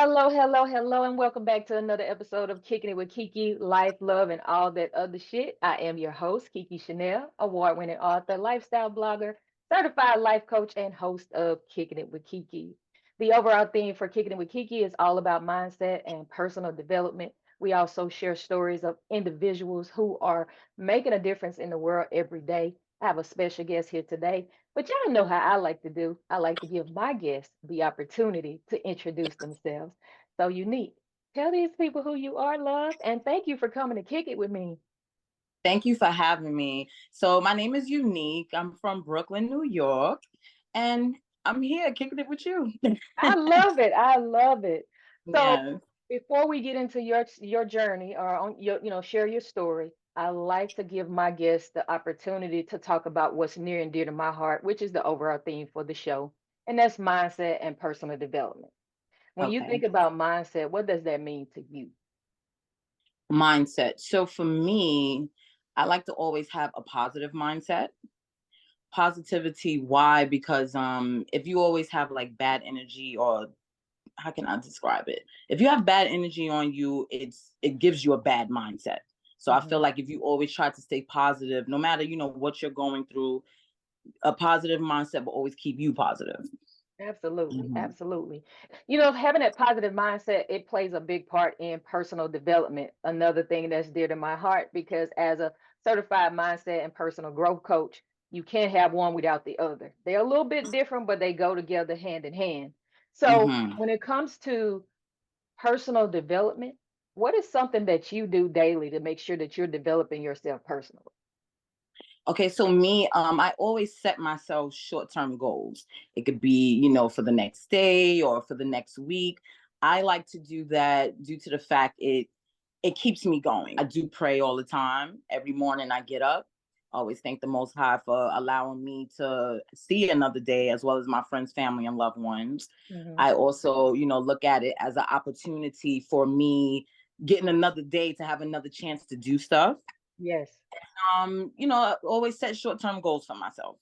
Hello, hello, hello, and welcome back to another episode of Kicking It with KeKe, Life, Love, and all that other shit. I am your host, KeKe Chanel, award-winning author, lifestyle blogger, certified life coach, and host of Kicking It with KeKe. The overall theme for Kicking It with KeKe is all about mindset and personal development. We also share stories of individuals who are making a difference in the world every day. I have a special guest here today. But y'all know how I like to do. I like to give my guests the opportunity to introduce themselves. So, Unique, tell these people who you are, love, and thank you for coming to kick it with me. Thank you for having me. So my name is Unique. I'm from Brooklyn, New York, and I'm here kicking it with you. I love it. I love it. So, Yes. before we get into your journey or on your, share your story, I like to give my guests the opportunity to talk about what's near and dear to my heart, which is the overall theme for the show, and that's mindset and personal development. When you Okay. think about mindset, what does that mean to you? Mindset. So for me, I like to always have a positive mindset. Positivity, why? Because if you always have like bad energy, or how can I describe it? If you have bad energy on you, it gives you a bad mindset. So I feel Mhm. like if you always try to stay positive, no matter what you're going through, a positive mindset will always keep you positive. Absolutely, Mhm. absolutely. Having that positive mindset, it plays a big part in personal development. Another thing that's dear to my heart because as a certified mindset and personal growth coach, you can't have one without the other. They're a little bit different, but they go together hand in hand. So, Mhm. when it comes to personal development, what is something that you do daily to make sure that you're developing yourself personally? Okay, so me, I always set myself short-term goals. It could be, for the next day or for the next week. I like to do that due to the fact it keeps me going. I do pray all the time. Every morning I get up. I always thank the Most High for allowing me to see another day, as well as my friends, family, and loved ones. Hmm. I also, look at it as an opportunity for me getting another day to have another chance to do stuff. Yes. Always set short-term goals for myself.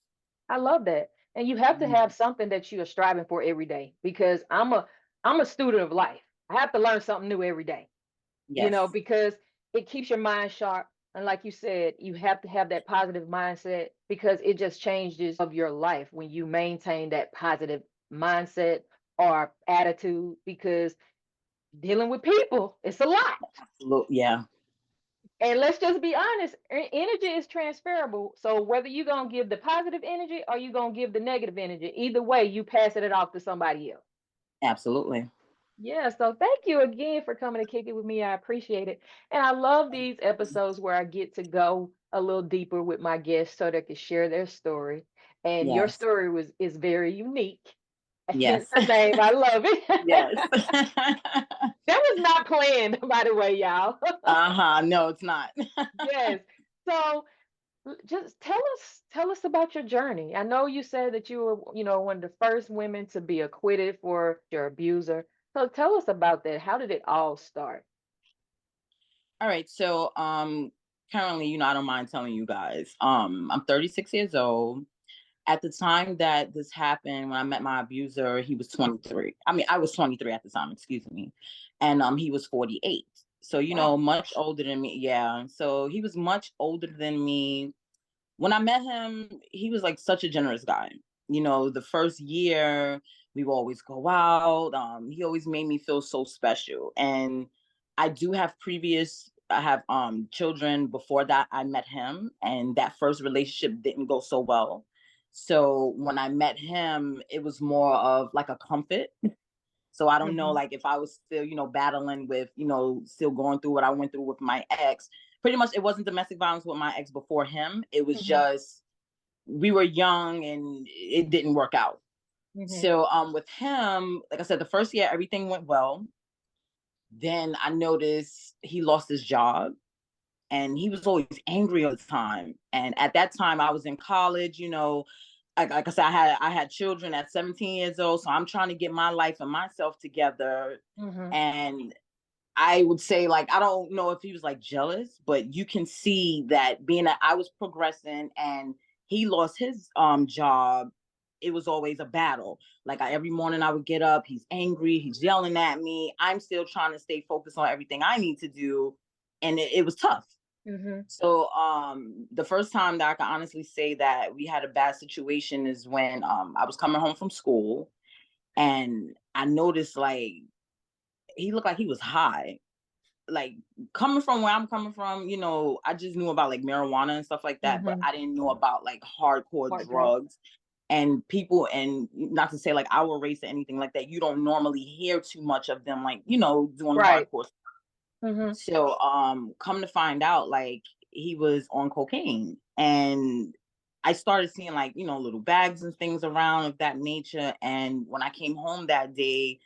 I love that. And you have to Mhm. have something that you are striving for every day because I'm a student of life. I have to learn something new every day, Yes. because it keeps your mind sharp. And like you said, you have to have that positive mindset because it just changes of your life when you maintain that positive mindset or attitude because dealing with people, it's a lot. Yeah. And let's just be honest, energy is transferable. So whether you're gonna give the positive energy or you're gonna give the negative energy, either way, you passing it off to somebody else. Absolutely. Yeah, so thank you again for coming to kick it with me. I appreciate it. And I love these episodes where I get to go a little deeper with my guests so they can share their story. And your Yes. story is very unique. Hence Yes. the name. I love Yes. it. That was not planned, by the way, y'all. Uh-huh. No, it's not. Yes. So just tell us about your journey. I know you said that you were, one of the first women to be acquitted for your abuser. So tell us about that. How did it all start? All right. So currently, I don't mind telling you guys. I'm 36 years old. At the time that this happened, when I met my abuser, he was 23. I mean, I was 23 at the time, excuse me. And he was 48. So, Wow. much older than me. Yeah. So he was much older than me. When I met him, he was like such a generous guy. The first year we would always go out. He always made me feel so special. And I have children before that I met him, and that first relationship didn't go so well. So when I met him, it was more of like a comfort. So I don't know, Hmm. like if I was still, battling with, still going through what I went through with my ex. Pretty much, it wasn't domestic violence with my ex before him. It was Hmm. just we were young and it didn't work out. Hmm. So with him, like I said, the first year everything went well. Then I noticed he lost his job and he was always angry all the time. And at that time, I was in college. Like I said, I had children at 17 years old, so I'm trying to get my life and myself together. Hmm. And I would say, like, I don't know if he was like jealous, but you can see that being that I was progressing and he lost his job, it was always a battle. Like every morning I would get up, he's angry, he's yelling at me. I'm still trying to stay focused on everything I need to do. And it was tough. Mm-hmm. So the first time that I can honestly say that we had a bad situation is when I was coming home from school, and I noticed like he looked like he was high. Like coming from where I'm coming from, I just knew about like marijuana and stuff like that, but Mm-hmm. I didn't know about like hardcore Hard drugs. drugs and people. And not to say like our race or anything like that, you don't normally hear too much of them, like, doing Right. hardcore. Mm-hmm. So come to find out, like he was on cocaine, and I started seeing like, little bags and things around of that nature. And when I came home that day,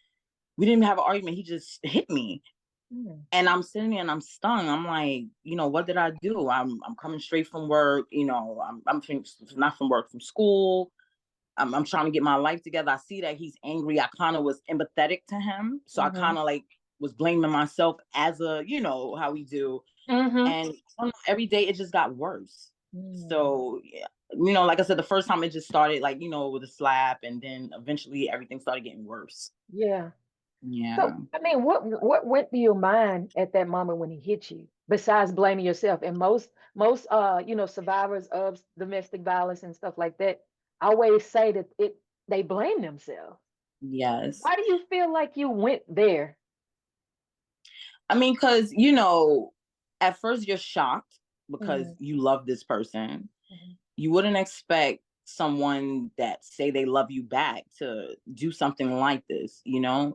we didn't have an argument. He just hit me. Mm-hmm. And I'm sitting there and I'm stung. I'm like, what did I do? I'm coming straight from work. Not from work, from school. I'm trying to get my life together. I see that he's angry. I kind of was empathetic to him, so I Mm-hmm. kind of like was blaming myself as a, how we do. Mm-hmm. And every day it just got worse. Mm. So yeah, like I said, the first time it just started like, with a slap, and then eventually everything started getting worse. Yeah. So, Yeah. I mean, what went through your mind at that moment when he hit you, besides blaming yourself? And most survivors of domestic violence and stuff like that always say that they blame themselves. Yes. Why do you feel like you went there? I mean, because, at first you're shocked because Mm-hmm. you love this person. Mm-hmm. You wouldn't expect someone that say they love you back to do something like this,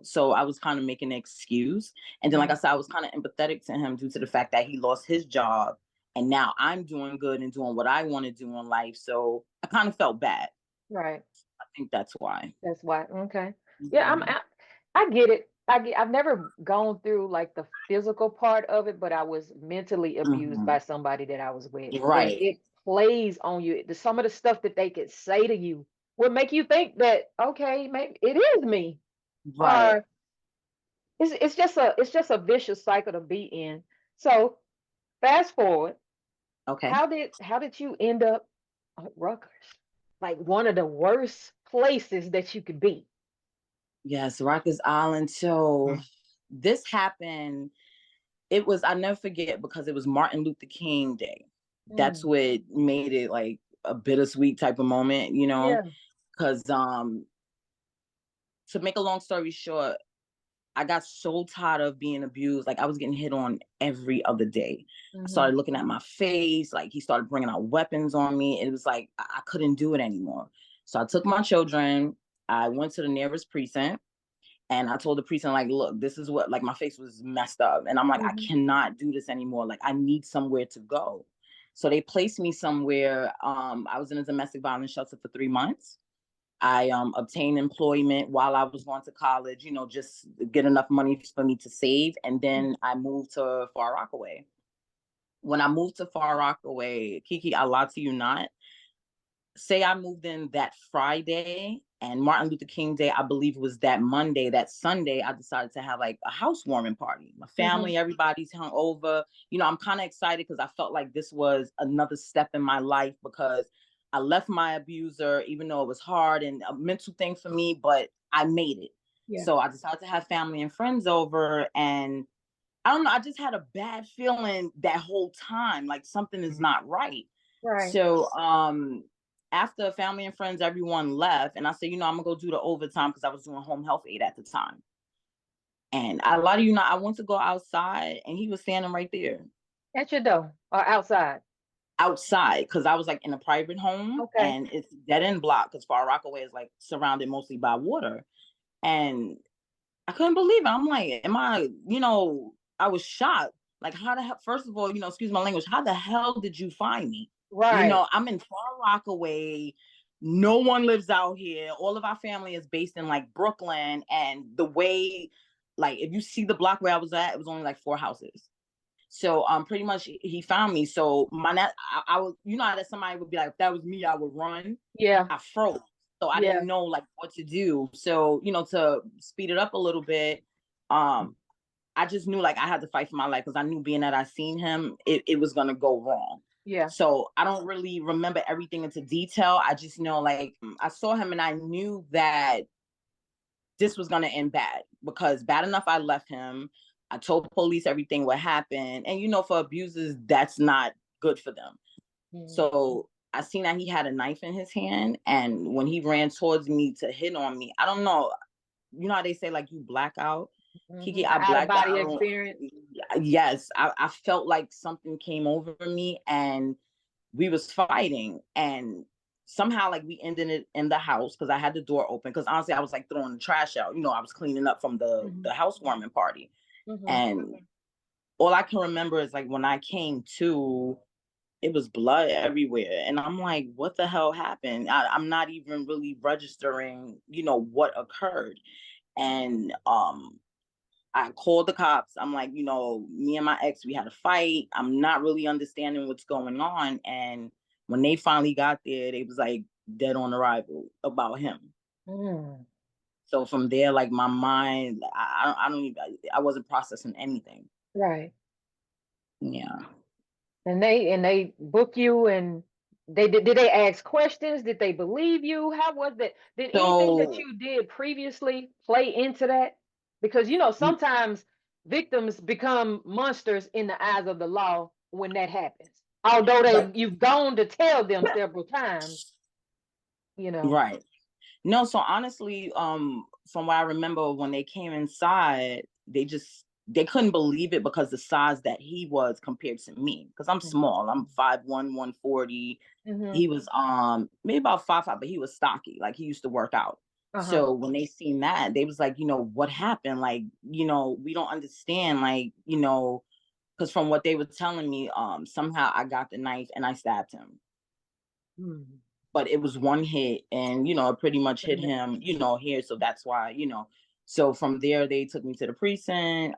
So I was kind of making an excuse. And then, like I Mm-hmm. said, I was kind of empathetic to him due to the fact that he lost his job. And now I'm doing good and doing what I want to do in life. So I kind of felt bad. Right. I think that's why. That's why. Okay. Yeah, Mhm. I get it. I've never gone through like the physical part of it, but I was mentally abused Mhm. by somebody that I was with, and Right. it plays on you. Some of the stuff that they could say to you would make you think that, okay, maybe it is me, Right. or it's just a vicious cycle to be in. So fast forward, Okay. how did you end up at Rutgers? Like one of the worst places that you could be. Yes, Rikers Island. So this happened. I never forget, because it was Martin Luther King Day. That's Mm. what made it like a bittersweet type of moment, Yeah. because to make a long story short, I got so tired of being abused. Like I was getting hit on every other day. I Mhm. started looking at my face. Like he started bringing out weapons on me. It was like I couldn't do it anymore. So I took my children. I went to the nearest precinct. And I told the precinct, like, look, this is what, like, my face was messed up. And I'm like, I Mhm. cannot do this anymore. Like, I need somewhere to go. So they placed me somewhere. I was in a domestic violence shelter for 3 months. I obtained employment while I was going to college, just get enough money for me to save. And Mm. then I moved to Far Rockaway. When I moved to Far Rockaway, KeKe, I lie to you not, say I moved in that Friday, and Martin Luther King Day, I believe, was that Monday. That Sunday, I decided to have like a housewarming party. My Mhm. family, everybody's hung over. I'm kind of excited because I felt like this was another step in my life, because I left my abuser, even though it was hard and a mental thing for me, but I made it. Yeah. So I decided to have family and friends over, and I don't know, I just had a bad feeling that whole time, like something is not right. Right. So after family and friends, everyone left, and I said, I'm gonna go do the overtime because I was doing home health aid at the time. And I lie to you not, I went to go outside and he was standing right there At your door or outside. outside, because I was like in a private home Okay. and it's dead end block because Far Rockaway is like surrounded mostly by water. And I couldn't believe it. I'm like, I was shocked. Like, how the hell, first of all, excuse my language, how the hell did you find me? Right. I'm in Far Rockaway. No one lives out here. All of our family is based in like Brooklyn. And the way, like, if you see the block where I was at, it was only like 4 houses. So pretty much he found me. So I was, that somebody would be like, if that was me, I would run. Yeah. I froze. So I Yeah. didn't know like what to do. So, to speed it up a little bit, I just knew like I had to fight for my life, because I knew being that I seen him, it was gonna go wrong. Yeah. So I don't really remember everything into detail. I just know, like, I saw him and I knew that this was going to end bad, because bad enough I left him. I told police everything what happened. And, for abusers, that's not good for them. Mm-hmm. So I seen that he had a knife in his hand. And when he ran towards me to hit on me, I don't know. You know how they say, like, you black out? KeKe, I Out of blacked body out. experience. Yes, I felt like something came over me, and we was fighting, and somehow, like, we ended it in the house because I had the door open, because honestly I was like throwing the trash out. I was cleaning up from the housewarming party. Mm-hmm. And all I can remember is, like, when I came to, it was blood everywhere, and I'm like, what the hell happened? I'm not even really registering what occurred. And I called the cops. I'm like, me and my ex, we had a fight. I'm not really understanding what's going on. And when they finally got there, they was like dead on arrival about him. Mm. So from there, like, my mind, I don't even, I wasn't processing anything. Right. Yeah. And they book you, and did they ask questions? Did they believe you? How was that? Did anything that So you did previously play into that? Because sometimes victims become monsters in the eyes of the law when that happens. Although right, you've gone to tell them several times, you know. right. No, so honestly, from what I remember, when they came inside, they couldn't believe it, because the size that he was compared to me. Because I'm small. I'm 5'1", 140. Mm-hmm. He was maybe about 5'5", but he was stocky. Like, he used to work out. Uh-huh. So when they seen that, they was like, what happened? Like, we don't understand. Like, because from what they were telling me, somehow I got the knife and I stabbed him. Mm. But it was one hit, and it pretty much hit Mhm. him here. So that's why, so from there they took me to the precinct.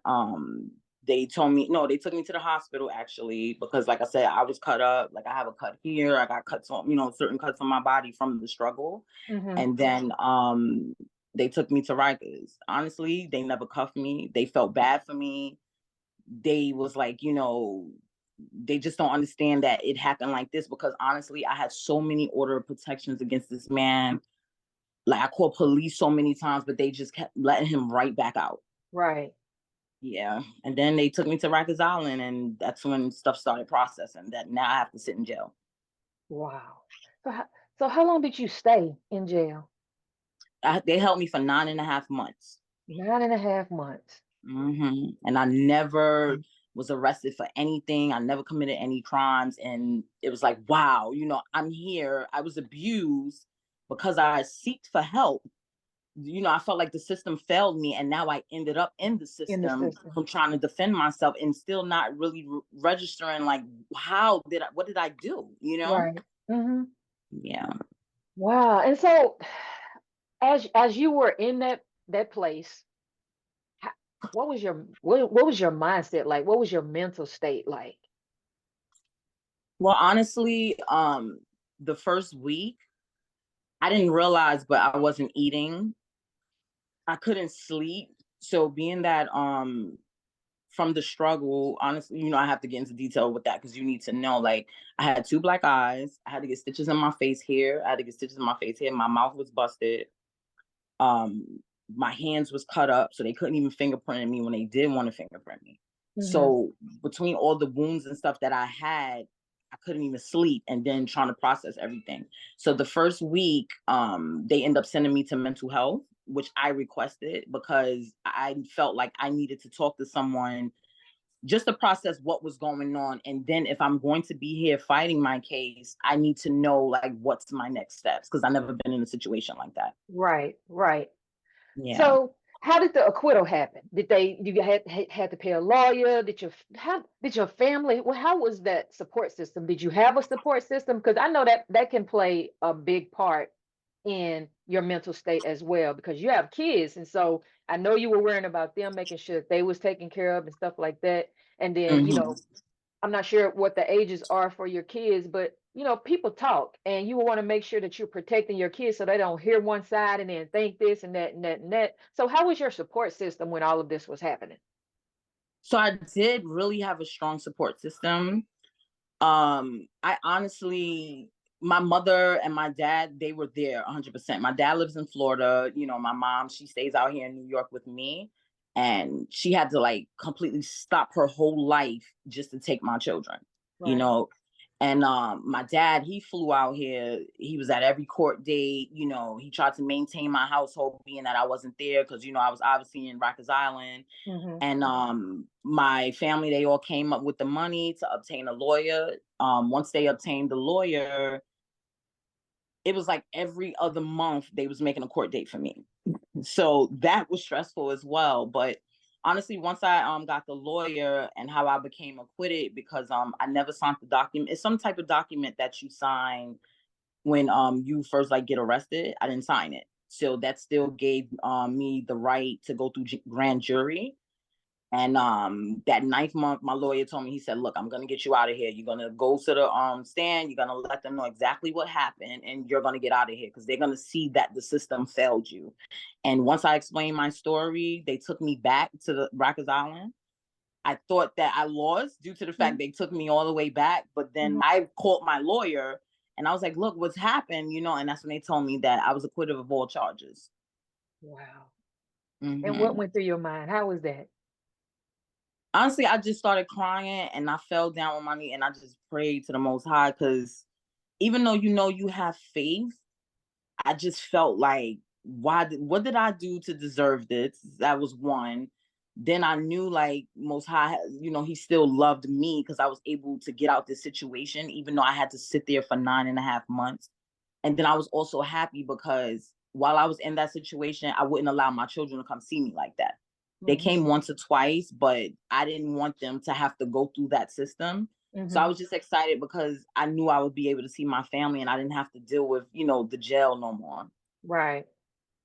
They told me, no, they took me to the hospital, actually, because, like I said, I was cut up. Like, I have a cut here, I got cuts on, certain cuts on my body from the struggle. Mhm. And then they took me to Rikers. Honestly, they never cuffed me. They felt bad for me. They was like, they just don't understand that it happened like this, because honestly, I had so many order of protections against this man. Like, I called police so many times, but they just kept letting him right back out. Right. Yeah. And then they took me to Rikers Island, and that's when stuff started processing, that now I have to sit in jail. Wow. So how long did you stay in jail? They held me for 9.5 months. 9.5 months. And I never was arrested for anything. I never committed any crimes. And it was like, wow, I'm here. I was abused because I seeked for help. I felt like the system failed me, and now I ended up in the In the system system. from trying to defend myself, and still not really registering, like, what did I do? Right. Hmm. Yeah. Wow. And so as you were in that place, ho- what was your mindset like? What was your mental state like? Well, honestly, the first week, I didn't realize, but I wasn't eating. I couldn't sleep. So being that from the struggle, honestly, I have to get into detail with that, because you need to know, like, I had 2 black eyes. I had to get stitches in my face here. I had to get stitches in my face here. My mouth was busted. Um, my hands was cut up, so they couldn't even fingerprint me when they did want to fingerprint me. Hmm. So between all the wounds and stuff that I had, I couldn't even sleep, and then trying to process everything. So the first week, they end up sending me to mental health, which I requested, because I felt like I needed to talk to someone just to process what was going on. And then, if I'm going to be here fighting my case, I need to know, like, what's my next steps, because I've never been in a situation like that. Right, right. Yeah. So how did the acquittal happen? You had to pay a lawyer? Did your family, well, how was that support system? Did you have a support system? Because I know that can play a big part in your mental state as well, because you have kids, and so I know you were worrying about them, making sure that they was taken care of and stuff like that. And then, Hmm. I'm not sure what the ages are for your kids, but people talk, and you want to make sure that you're protecting your kids so they don't hear one side and then think this and that and that and that. So how was your support system when all of this was happening? So I did really have a strong support system. I honestly, my mother and my dad, they were there 100%. My dad lives in Florida. My mom, she stays out here in New York with me. And she had to like completely stop her whole life just to take my children, you Right. know. And my dad, he flew out here. He was at every court date. He tried to maintain my household, being that I wasn't there because I was obviously in Rikers Island. Mm-hmm. And my family, they all came up with the money to obtain a lawyer. Once they obtained the lawyer, it was like every other month they was making a court date for me. So that was stressful as well. But honestly, once I got the lawyer, and how I became acquitted, because I never signed the document. It's some type of document that you sign when you first like get arrested. I didn't sign it. So that still gave me the right to go through grand jury. And that ninth month, my lawyer told me, he said, look, I'm gonna get you out of here. You're gonna go to the stand, you're gonna let them know exactly what happened, and you're gonna get out of here because they're gonna see that the system failed you. And once I explained my story, they took me back to the Rikers Island. I thought that I lost due to the fact they took me all the way back, but then Mm-hmm. I called my lawyer and I was like, look, what's happened, and that's when they told me that I was acquitted of all charges. Wow. And what Hmm. went through your mind? How was that? Honestly, I just started crying and I fell down on my knee and I just prayed to the Most High, because even though you have faith, I just felt like, what did I do to deserve this? That was one. Then I knew like Most High, he still loved me because I was able to get out this situation, even though I had to sit there for 9.5 months. And then I was also happy because while I was in that situation, I wouldn't allow my children to come see me like that. They Mm-hmm. came once or twice, but I didn't want them to have to go through that system. So I Mm-hmm. was just excited because I knew I would be able to see my family and I didn't have to deal with, the jail no more. Right.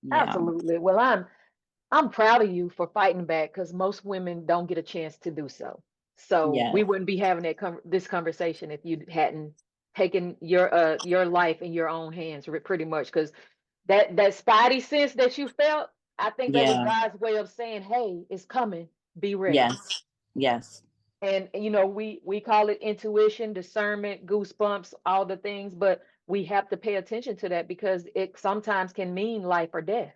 Yeah. Absolutely. Well, I'm proud of you for fighting back because most women don't get a chance to do so. So we Yes. wouldn't be having this conversation if you hadn't taken your life in your own hands, pretty much. Because that spidey sense that you felt, I think that was Yeah. God's way of saying, "Hey, it's coming. Be ready." Yes. Yes. And we call it intuition, discernment, goosebumps, all the things, but we have to pay attention to that because it sometimes can mean life or death.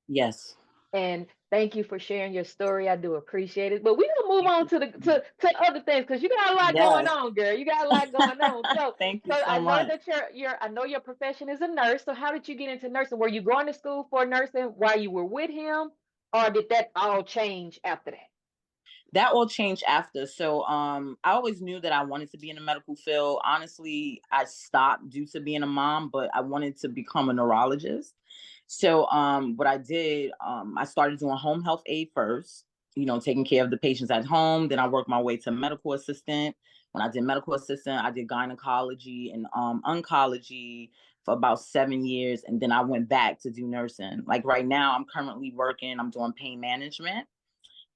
Yes. And thank you for sharing your story. I do appreciate it. But we're gonna move Thank on you. to other things because you got a lot going Yes. on, girl. You got a lot going on. So Thank you so so I know much. that I know your profession is a nurse. So how did you get into nursing? Were you going to school for nursing while you were with him, or did that all change after that? That all changed after. So I always knew that I wanted to be in the medical field. Honestly, I stopped due to being a mom, but I wanted to become a neurologist. So what I did, I started doing home health aid first, taking care of the patients at home. Then I worked my way to medical assistant. When I did medical assistant, I did gynecology and oncology for about 7 years. And then I went back to do nursing. Like right now, I'm currently working, I'm doing pain management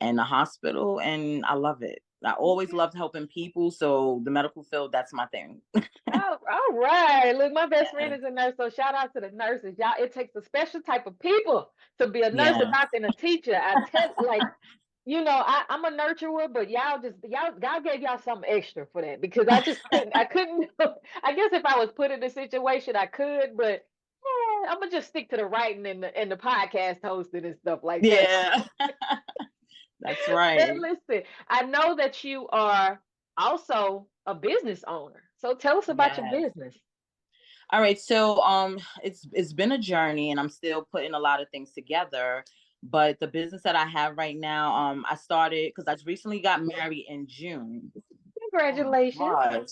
and the hospital, and I love it. I always Okay. loved helping people, so the medical field, that's my thing. Oh, all right. Look, my best friend Yeah. is a nurse, so shout out to the nurses. Y'all, it takes a special type of people to be a nurse, a Yeah. doctor, and a teacher. Like, I'm a nurturer, but y'all God gave y'all something extra for that because I couldn't I guess if I was put in a situation I could, but I'm gonna just stick to the writing and the podcast hosting and stuff like that. Yeah. That's But right. listen, I know that you are also a business owner. So tell us about your Yes. business. All right. So it's been a journey and I'm still putting a lot of things together. But the business that I have right now, I started because I just recently got married in June. Oh my Congratulations. gosh.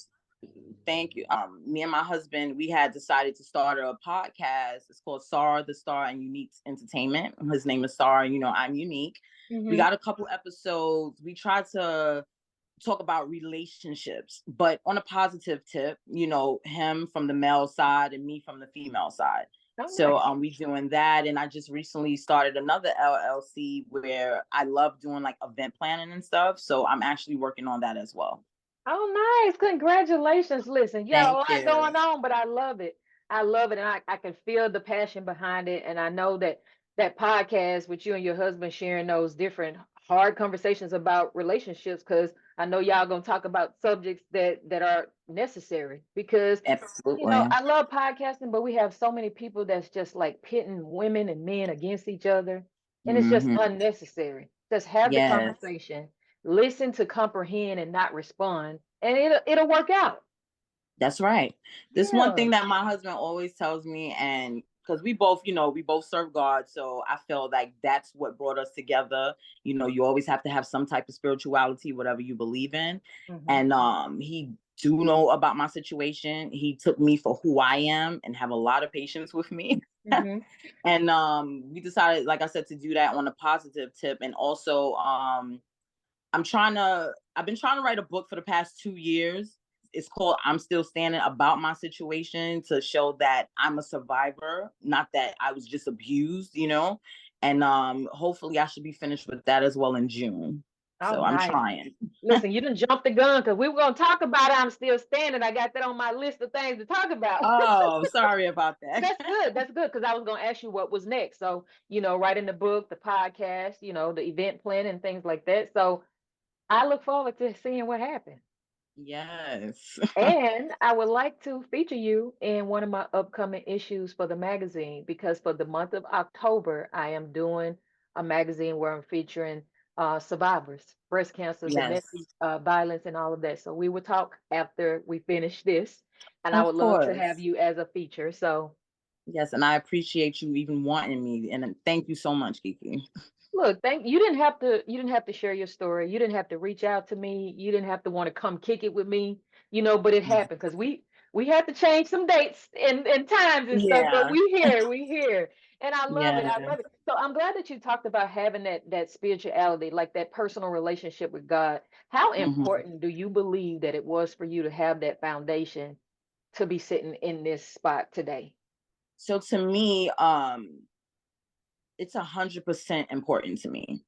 Thank you. Me and my husband, we had decided to start a podcast. It's called Sar the Star and Unique Entertainment. His name is Sar, and I'm unique. We Hmm. got a couple episodes. We tried to talk about relationships, but on a positive tip, him from the male side and me from the female side. Oh, So nice. we doing that. And I just recently started another LLC where I love doing like event planning and stuff. So I'm actually working on that as well. Oh, nice. Congratulations. Listen, you got a Thank lot you. going on, but I love it. I love it. And I can feel the passion behind it. And I know that that podcast with you and your husband sharing those different hard conversations about relationships, because I know y'all gonna talk about subjects that are necessary, because Absolutely. I love podcasting, but we have so many people that's just like pitting women and men against each other, and it's just Hmm. unnecessary. Just have the Yes, conversation, listen to comprehend and not respond, and it'll work out. that's right. This one Yeah. thing that my husband always tells me, and because we both, we both serve God, so I feel like that's what brought us together. You always have to have some type of spirituality, whatever you believe in. Hmm. And he do know about my situation. He took me for who I am and have a lot of patience with me. Hmm. And we decided, like I said, to do that on a positive tip. And also I've been trying to write a book for the past 2 years. It's called I'm Still Standing, about my situation, to show that I'm a survivor, not that I was just abused. And hopefully I should be finished with that as well in June. Oh, So I'm nice. trying. Listen, you didn't jump the gun, because we were gonna talk about I'm Still Standing. I got that on my list of things to talk about. Oh, sorry about that. That's good. That's good, because I was going to ask you what was next. So, writing the book, the podcast, the event plan and things like that. So I look forward to seeing what happens. Yes. And I would like to feature you in one of my upcoming issues for the magazine, because for the month of October, I am doing a magazine where I'm featuring survivors, breast cancer, domestic Yes. violence, and all of that. So we will talk after we finish this, and I Of would love to have course. you as a feature. So Yes, and I appreciate you even wanting me, and thank you so much, KeKe. look, thank you didn't have to share your story. You didn't have to reach out to me. You didn't have to want to come kick it with me, but it happened because we had to change some dates and times and stuff, but Yeah. we here. And I love it. I Yeah. love it. So I'm glad that you talked about having that spirituality, like that personal relationship with God. How Hmm. important do you believe that it was for you to have that foundation to be sitting in this spot today? So to me, it's 100% important to me.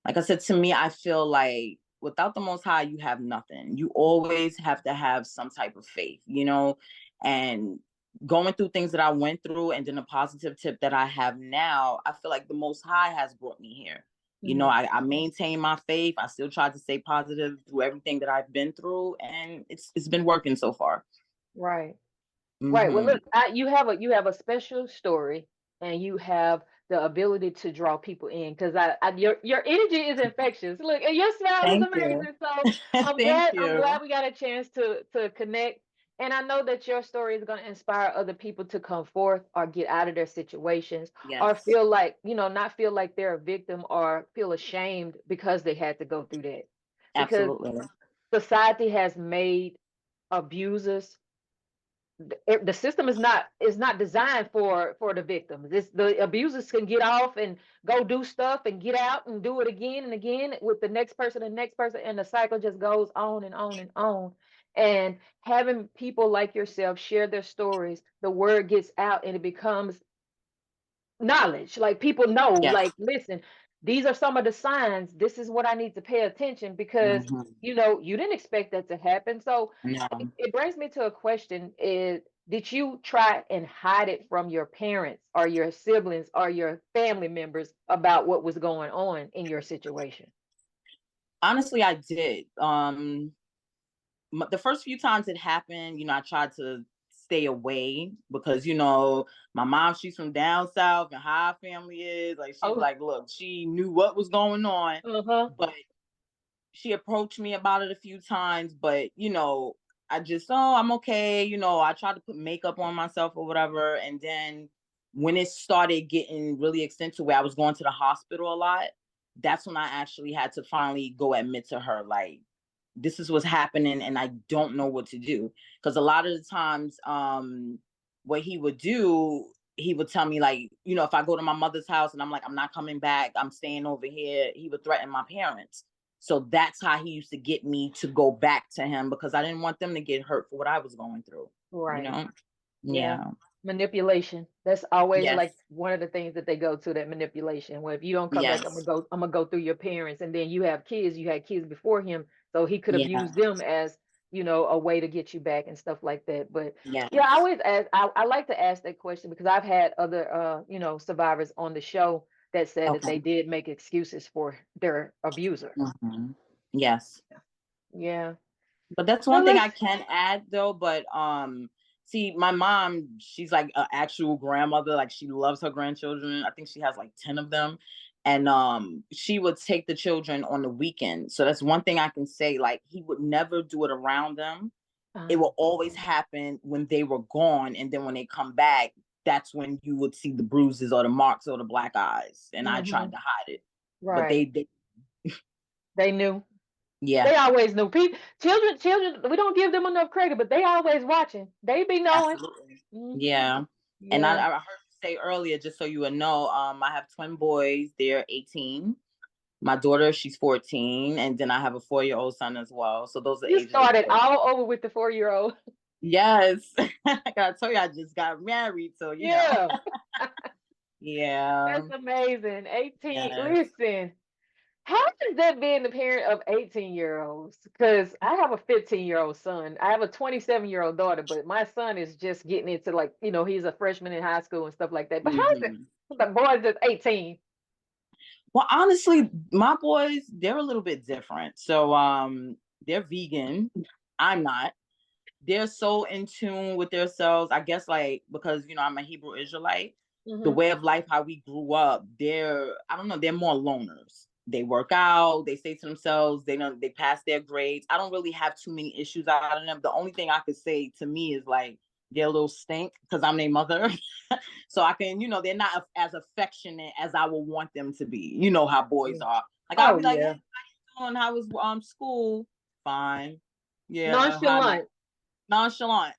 Like I said, to me, I feel like without the Most High, you have nothing. You always have to have some type of faith. And going through things that I went through, and then a positive tip that I have now, I feel like the Most High has brought me here. Mhm. I maintain my faith. I still try to stay positive through everything that I've been through, and it's been working so far. Right. Right. Well, Hmm. look, you have a special story, and you have the ability to draw people in, because your energy is infectious. Look, and your smile is Thank you. amazing. So I'm Thank glad I'm you. glad we got a chance to connect. And I know that your story is going to inspire other people to come forth or get out of their situations, or Yes, feel like, not feel like they're a victim or feel ashamed because they had to go through that. Because absolutely. society has made abusers, the system is not designed for the victims. The abusers can get off and go do stuff and get out and do it again and again with the next person and next person, and the cycle just goes on and on and on. And having people like yourself share their stories, the word gets out and it becomes knowledge. Like, people know, Yes. like, listen, these are some of the signs. This is what I need to pay attention, because Hmm. you didn't expect that to happen. So it, No. it brings me to a question: is did you try and hide it from your parents or your siblings or your family members about what was going on in your situation? Honestly, I did. The first few times it happened, I tried to stay away because, my mom, she's from down south, and how our family is. Like, she's Oh, like, look, she knew what was going on, uh-huh. but she approached me about it a few times. But, I just, oh, I'm okay. I tried to put makeup on myself or whatever. And then when it started getting really extensive, where I was going to the hospital a lot, that's when I actually had to finally go admit to her, like, this is what's happening and I don't know what to do. Because a lot of the times, what he would do, he would tell me, like, if I go to my mother's house and I'm like, I'm not coming back, I'm staying over here, he would threaten my parents. So that's how he used to get me to go back to him, because I didn't want them to get hurt for what I was going through, you Right. know? Yeah. Yeah. Manipulation. That's always Yes. like one of the things that they go to, that manipulation. Well, if you don't come back, I'm gonna Yes. go, I'm gonna go through your parents. And then you have kids, you had kids before him, so he could have Yeah. used them as, a way to get you back and stuff like that. But yeah, I Yes. always ask, I like to ask that question, because I've had other survivors on the show, that said that Okay. they did make excuses for their abuser. Mhm. Yes. Yeah. But that's So one thing I let's. can add though. But see, my mom, she's like an actual grandmother. Like she loves her grandchildren. I think she has like 10 of them. And she would take the children on the weekend. So that's one thing I can say. Like he would never do it around them. It Uh, will always happen when they were gone. And then when they come back, that's when you would see the bruises or the marks or the black eyes. And I hmm tried to hide it. But Right. They knew. yeah, They always knew. People, children. We don't give them enough credit, but they always watching. They be knowing. absolutely. Hmm Yeah. And Yeah. I heard you say earlier, just so you would know, I have twin boys. They're 18. My daughter, she's 14. And then I have a 4-year-old son as well. So those are the You ages of the started boys. all over with the 4-year-old. Yes. I told you I just got married. So, Yeah. yeah. That's amazing. 18. Yes. Listen, how is that being the parent of 18-year-olds? Because I have a 15-year-old son. I have a 27-year-old daughter, but my son is just getting into like, he's a freshman in high school and stuff like that. But how is it Mhm. the boys that's 18? Well, honestly, my boys, they're a little bit different. So, they're vegan. I'm not. They're so in tune with themselves. I guess like because I'm a Hebrew Israelite, the Hmm way of life how we grew up, I don't know, they're more loners. They work out, they say to themselves, they know they pass their grades. I don't really have too many issues out of them. The only thing I could say to me is like they're a little stink because I'm their mother. So I can, they're not as affectionate as I would want them to be. You know how boys are. Like I'll Oh be like, hey, yeah. how you doing? How was school? Fine. Yeah, hi mom. Nonchalant. Nonchalant.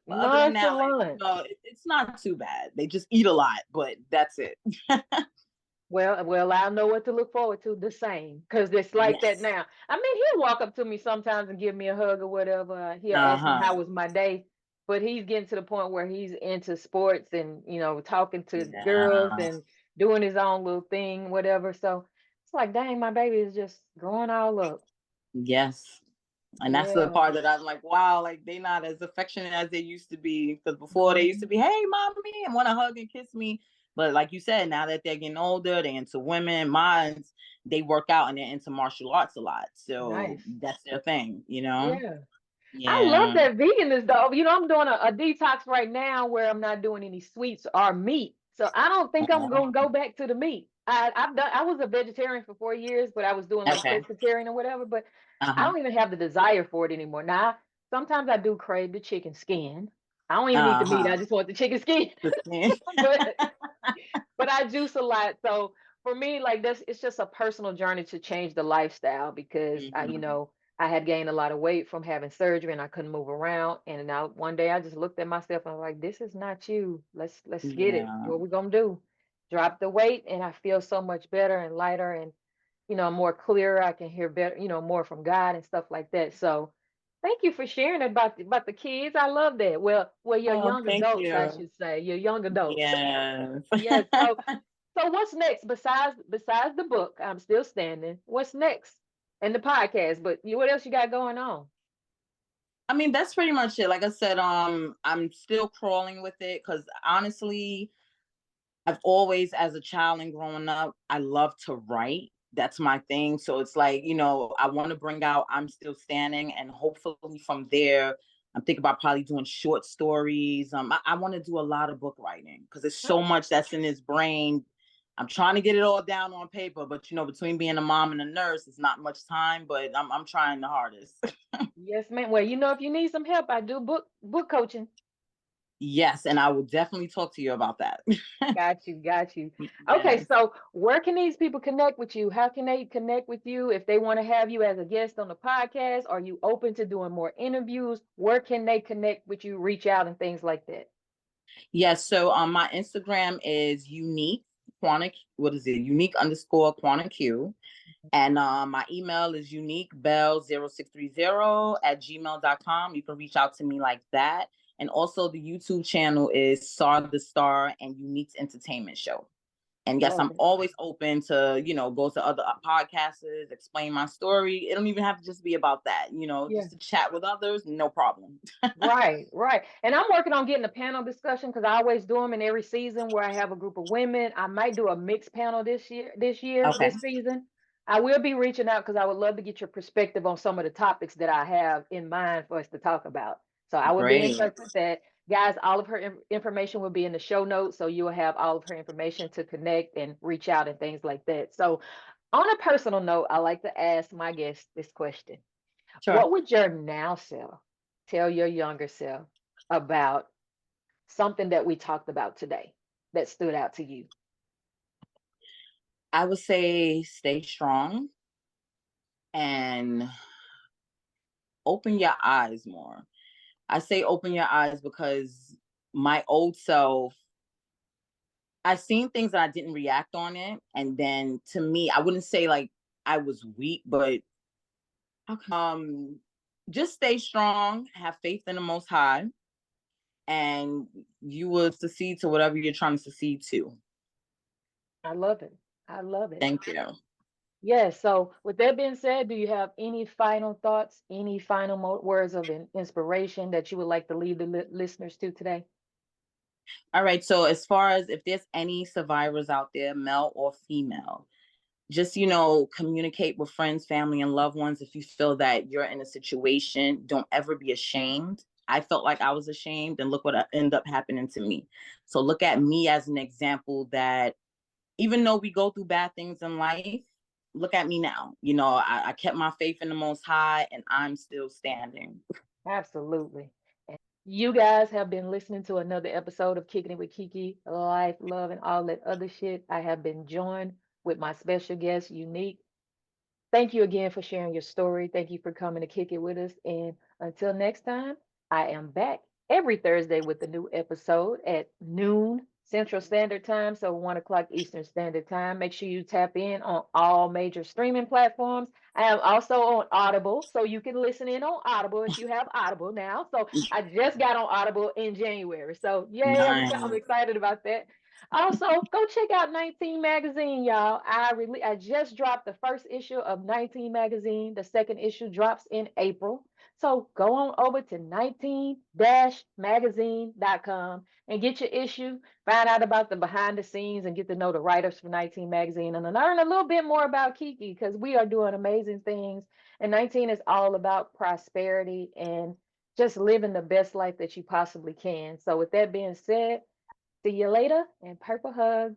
But other than that, like, Nonchalant. it's not too bad. They just eat a lot, but that's it. Well, I know what to look forward to. The same, because it's like that Yes. now. I mean, he'll walk up to me sometimes and give me a hug or whatever. He'll ask me how Uh-huh. was my day, but he's getting to the point where he's into sports and talking to girls Yeah. and doing his own little thing, whatever. So it's like, dang, my baby is just growing all up. Yes. And that's the Yeah. part that I'm like, wow, like they not as affectionate as they used to be. Because before they used to Mhm. be, hey, mommy, and want to hug and kiss me. But like you said, now that they're getting older, they're into women. Mine's they work out and they're into martial arts a lot. So Nice. that's their thing. Yeah. I love Yeah. that veganism though. I'm doing a detox right now where I'm not doing any sweets or meat. So I don't think I'm gonna go back to the meat. I was a vegetarian for 4 years, but I was doing like Okay. pescatarian or whatever. But I Uh-huh. don't even have the desire for it anymore. Now sometimes I do crave the chicken skin. I don't even eat the meat. Uh-huh. I just want the chicken skin. The skin. but but I juice a lot. So for me, like this, it's just a personal journey to change the lifestyle because Mhm. I had gained a lot of weight from having surgery and I couldn't move around. And now one day I just looked at myself and I was like, this is not you. Let's get it. Yeah. What we gonna do? Drop the weight and I feel so much better and lighter and more clearer. I can hear better, more from God and stuff like that. So thank you for sharing about the kids. I love that. Well, your Oh, young thank adults, I you. should say, your young adults. Yes. Yes. So what's next besides the book? I'm still standing. What's next? And the podcast, but what else you got going on? I mean, that's pretty much it. Like I said, I'm still crawling with it because honestly, I've always, as a child and growing up, I love to write. That's my thing. So it's like, I want to bring out I'm Still Standing. And hopefully from there, I'm thinking about probably doing short stories. I want to do a lot of book writing because there's so Oh, much that's in his brain. I'm trying to get it all down on paper, but between being a mom and a nurse, it's not much time, but I'm trying the hardest. yes, ma'am. Well, if you need some help, I do book coaching. Yes, and I will definitely talk to you about that. Got you, got you. Okay, Yes. so where can these people connect with you? How can they connect with you if they want to have you as a guest on the podcast? Are you open to doing more interviews? Where can they connect with you, reach out, and things like that? Yes. So my Instagram is unique quantic. What is it? Unique underscore quantic Q. And my email is uniquebell0630 at gmail.com. You can reach out to me like that. And also the YouTube channel is Sar the Star and Unique's Entertainment Show. And yes, Love I'm it. always open to, go to other podcasts, explain my story. It don't even have to just be about that, Yeah. just to chat with others, no problem. Right, right. And I'm working on getting a panel discussion because I always do them in every season where I have a group of women. I might do a mixed panel Okay, this season. I will be reaching out because I would love to get your perspective on some of the topics that I have in mind for us to talk about. So I will be in great. touch with that. Guys, all of her information will be in the show notes. So you will have all of her information to connect and reach out and things like that. So, on a personal note, I like to ask my guests this question. Sure. What would your now self tell your younger self about something that we talked about today that stood out to you? I would say stay strong and open your eyes more. I say open your eyes because my old self, I seen things that I didn't react on it. And then to me, I wouldn't say like I was weak, but um just stay strong, have faith in the most high, and you will succeed to whatever you're trying to succeed to. I love it. I love it. Thank you. Yes. So, with that being said, do you have any final thoughts, any final words of inspiration that you would like to leave the listeners to today? All right. So as far as if there's any survivors out there, male or female, just communicate with friends, family, and loved ones. If you feel that you're in a situation, don't ever be ashamed. I felt like I was ashamed, and look what ended up happening to me. So look at me as an example that even though we go through bad things in life, look at me now. I kept my faith in the most high, and I'm still standing. Absolutely. You guys have been listening to another episode of Kicking It with Kiki, life, love, and all that other shit. I have been joined with my special guest, Unique. Thank you again for sharing your story. Thank you for coming to kick it with us. And until next time, I am back every Thursday with a new episode at noon Central Standard Time, so 1 o'clock Eastern Standard Time. Make sure you tap in on all major streaming platforms. I am also on Audible, so you can listen in on Audible if you have Audible now. So I just got on Audible in January. So yay, I'm Nice. excited about that. Also, go check out 19 magazine, y'all. I just dropped the first issue of 19 magazine. The second issue drops in April. So go on over to 19-magazine.com and get your issue. Find out about the behind the scenes and get to know the writers for 19 magazine and learn a little bit more about KeKe because we are doing amazing things. And 19 is all about prosperity and just living the best life that you possibly can. So with that being said, see you later and purple hug.